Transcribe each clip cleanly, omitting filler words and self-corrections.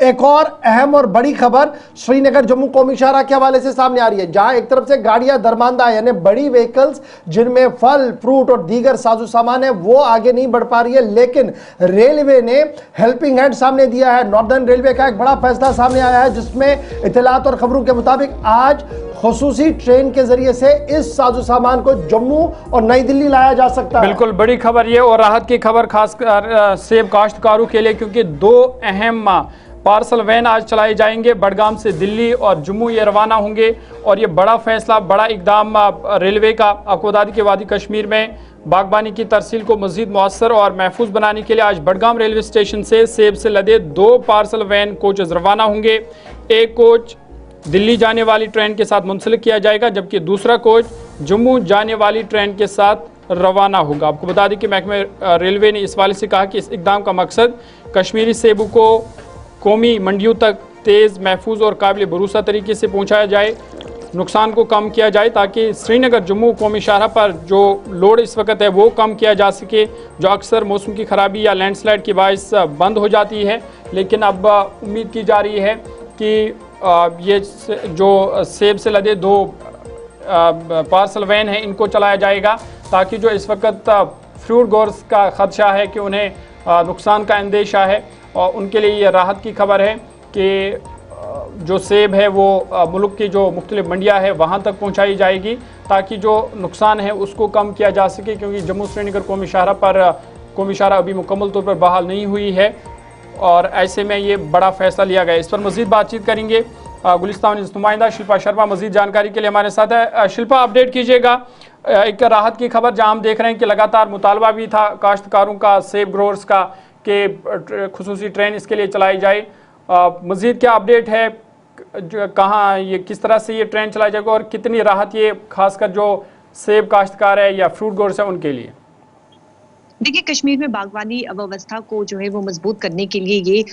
एक और अहम और बड़ी खबर श्रीनगर जम्मू कौमी शाहराह के हवाले से सामने आ रही है, जहां एक तरफ से गाड़ियां दरमांदा यानी बड़ी व्हीकल्स जिनमें फल फ्रूट और दीगर साजो सामान है वो आगे नहीं बढ़ पा रही है, लेकिन रेलवे ने हेल्पिंग हैंड सामने दिया है। नॉर्दर्न रेलवे का एक बड़ा फैसला सामने आया है जिसमें इत्तलात और खबरों के मुताबिक आज खुसूसी ट्रेन के जरिए से इस साजो सामान को जम्मू और नई दिल्ली लाया जा सकता है। बिल्कुल बड़ी खबर ये और राहत की खबर खासकर सेब काश्तकारों के लिए, क्योंकि दो अहम पार्सल वैन आज चलाए जाएंगे। बडगाम से दिल्ली और जम्मू ये रवाना होंगे और ये बड़ा फैसला, बड़ा इकदाम रेलवे का आपको बता दें कि वादी कश्मीर में बागबानी की तरसील को मज़ीद मौसर और महफूज बनाने के लिए आज बडगाम रेलवे स्टेशन से सेब से लदे 2 पार्सल वैन कोचेस रवाना होंगे। एक कोच दिल्ली जाने वाली ट्रेन के साथ मुंसलिक किया जाएगा, जबकि दूसरा कोच जम्मू जाने वाली ट्रेन के साथ रवाना होगा। आपको बता दें कि महकमे रेलवे ने इस वाले से कहा कि इस इकदाम का मकसद कश्मीरी सेबों को कौमी मंडियों तक तेज़, महफूज और काबिल भरोसा तरीके से पहुंचाया जाए, नुकसान को कम किया जाए ताकि श्रीनगर जम्मू कौमी शाहराह पर जो लोड इस वक्त है वो कम किया जा सके, जो अक्सर मौसम की ख़राबी या लैंडस्लाइड की बाइस बंद हो जाती है। लेकिन अब उम्मीद की जा रही है कि ये जो सेब से लदे 2 पार्सल वैन हैं इनको चलाया जाएगा ताकि जो इस वक्त फ्रूट गोर्स का खदशा है कि उन्हें नुकसान का अंदेशा है और उनके लिए ये राहत की खबर है कि जो सेब है वो मुल्क की जो मुख्तलिफ मंडियाँ हैं वहाँ तक पहुँचाई जाएगी ताकि जो नुकसान है उसको कम किया जा सके, क्योंकि जम्मू श्रीनगर कौमी शाहराह पर कौमी शाहराह अभी मुकम्मल तौर पर बहाल नहीं हुई है और ऐसे में ये बड़ा फैसला लिया गया। इस पर मज़ीद बातचीत करेंगे गुलिस्तान नुमाइंदा शिल्पा शर्मा मज़ीद जानकारी के लिए हमारे साथ है। शिल्पा, अपडेट कीजिएगा एक राहत की खबर जहां हम देख रहे हैं कि लगातार मुतालबा भी था काश्तकारों का, सेब ग्रोअर्स का, कि खुसूसी ट्रेन इसके लिए चलाई जाए। मज़ीद क्या अपडेट है, कहाँ ये किस तरह से ये ट्रेन चलाई जाएगा और कितनी राहत ये खासकर जो सेब काश्तकार है या फ्रूट ग्रोअर्स है उनके लिए? देखिए, कश्मीर में बागवानी व्यवस्था को जो है वो मजबूत करने के लिए ये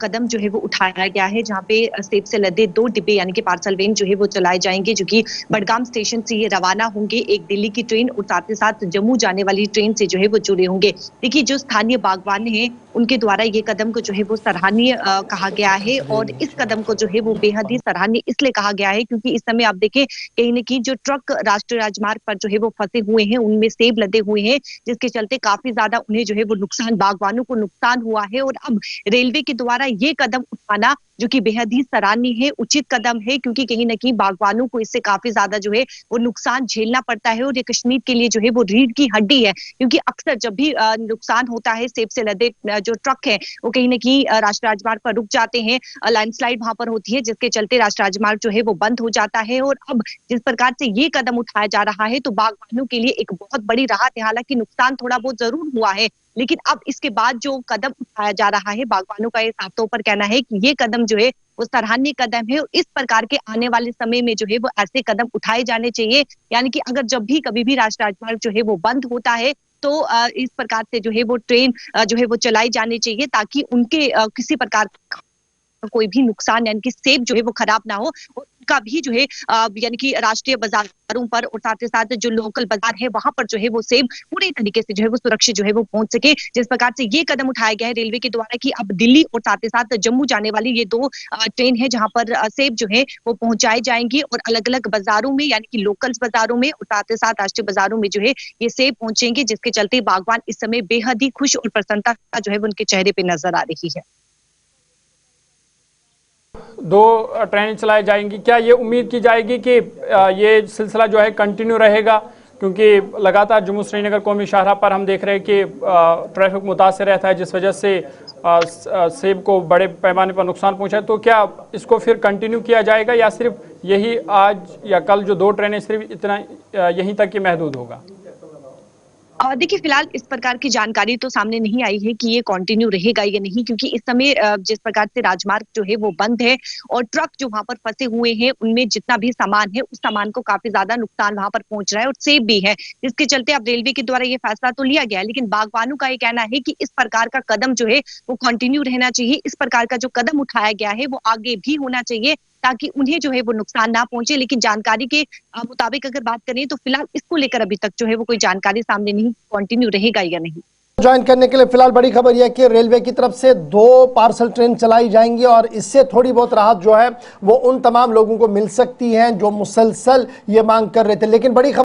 कदम जो है वो उठाया गया है, जहाँ पे सेब से लदे 2 डिब्बे यानी कि पार्सल वैन जो है वो चलाए जाएंगे, जो कि बडगाम स्टेशन से ये रवाना होंगे। एक दिल्ली की ट्रेन और साथ ही साथ जम्मू जाने वाली ट्रेन से जो है वो जुड़े होंगे। देखिए, जो स्थानीय बागवान हैं उनके द्वारा ये कदम को जो है वो सराहनीय कहा गया है और इस कदम को जो है वो बेहद ही सराहनीय इसलिए कहा गया है क्योंकि इस समय आप देखें कहीं न कहीं जो ट्रक राष्ट्रीय राजमार्ग पर जो है वो फंसे हुए हैं, उनमें सेब लदे हुए हैं, जिसके चलते काफी ज्यादा उन्हें जो है वो नुकसान, बागवानों को नुकसान हुआ है। और अब रेलवे के द्वारा ये कदम उठाना जो कि बेहद ही सराहनीय है, उचित कदम है, क्योंकि कहीं न कहीं बागवानों को इससे काफी ज्यादा जो है वो नुकसान झेलना पड़ता है और ये कश्मीर के लिए जो है वो रीढ़ की हड्डी है, क्योंकि अक्सर जब भी नुकसान होता है सेब से लदे जो ट्रक है वो कहीं न कहीं राष्ट्रीय राजमार्ग पर रुक जाते हैं, लैंडस्लाइड वहां पर होती है, जिसके चलते राष्ट्रीय राजमार्ग जो है वो बंद हो जाता है। और अब जिस प्रकार से ये कदम उठाया जा रहा है तो बागवानों के लिए एक बहुत बड़ी राहत है। हालांकि नुकसान थोड़ा बहुत जरूर हुआ है, लेकिन अब इसके बाद जो कदम उठाया जा रहा है, बागवानों का ये साफ तौर पर कहना है कि ये कदम जो है वो सराहनीय कदम है और इस प्रकार के आने वाले समय में जो है वो ऐसे कदम उठाए जाने चाहिए। यानी कि अगर जब भी कभी भी राष्ट्रीय राजमार्ग जो है वो बंद होता है तो इस प्रकार से जो है वो ट्रेन जो है वो चलाई जानी चाहिए ताकि उनके किसी प्रकार कोई भी नुकसान यानी कि सेब जो है वो खराब ना हो और उनका भी जो है यानी कि राष्ट्रीय बाजारों पर और साथ ही साथ जो लोकल बाजार है वहां पर जो है वो सेब पूरी तरीके से जो है वो सुरक्षित जो है वो पहुंच सके। जिस प्रकार से ये कदम उठाया गया है रेलवे के द्वारा कि अब दिल्ली और साथ ही साथ जम्मू जाने वाली ये 2 ट्रेन है जहां पर सेब जो है वो पहुंचाई जाएंगी और अलग अलग बाजारों में यानी कि लोकल बाजारों में और साथ ही साथ राष्ट्रीय बाजारों में जो है ये सेब पहुंचेंगे, जिसके चलते बागवान इस समय बेहद ही खुश और प्रसन्नता जो है उनके चेहरे पर नजर आ रही है। 2 ट्रेनें चलाई जाएंगी, क्या ये उम्मीद की जाएगी कि ये सिलसिला जो है कंटिन्यू रहेगा, क्योंकि लगातार जम्मू श्रीनगर कौमी शाहराह पर हम देख रहे हैं कि ट्रैफिक मुतासर रहता है जिस वजह से सेब को बड़े पैमाने पर नुकसान पहुंचा है, तो क्या इसको फिर कंटिन्यू किया जाएगा या सिर्फ यही आज या कल जो 2 ट्रेनें सिर्फ इतना यहीं तक ही महदूद होगा? देखिए, फिलहाल इस प्रकार की जानकारी तो सामने नहीं आई है कि ये कंटिन्यू रहेगा या नहीं, क्योंकि इस समय जिस प्रकार से राजमार्ग जो है वो बंद है और ट्रक जो वहां पर फंसे हुए हैं उनमें जितना भी सामान है उस सामान को काफी ज्यादा नुकसान वहां पर पहुंच रहा है और सेब भी है, जिसके चलते अब रेलवे के द्वारा ये फैसला तो लिया गया है, लेकिन बागवानों का ये कहना है कि इस प्रकार का कदम जो है वो कंटिन्यू रहना चाहिए। इस प्रकार का जो कदम उठाया गया है वो आगे भी होना चाहिए ताकि उन्हें जो है वो नुकसान ना पहुंचे। लेकिन जानकारी के मुताबिक अगर बात करें तो फिलहाल इसको लेकर अभी तक जो है वो कोई जानकारी सामने नहीं कंटिन्यू रहेगा या नहीं। ज्वाइन करने के लिए फिलहाल बड़ी खबर यह है कि रेलवे की तरफ से 2 पार्सल ट्रेन चलाई जाएंगी और इससे थोड़ी बहुत राहत जो है वो उन तमाम लोगों को मिल सकती है जो मुसलसल ये मांग कर रहे थे। लेकिन बड़ी खबर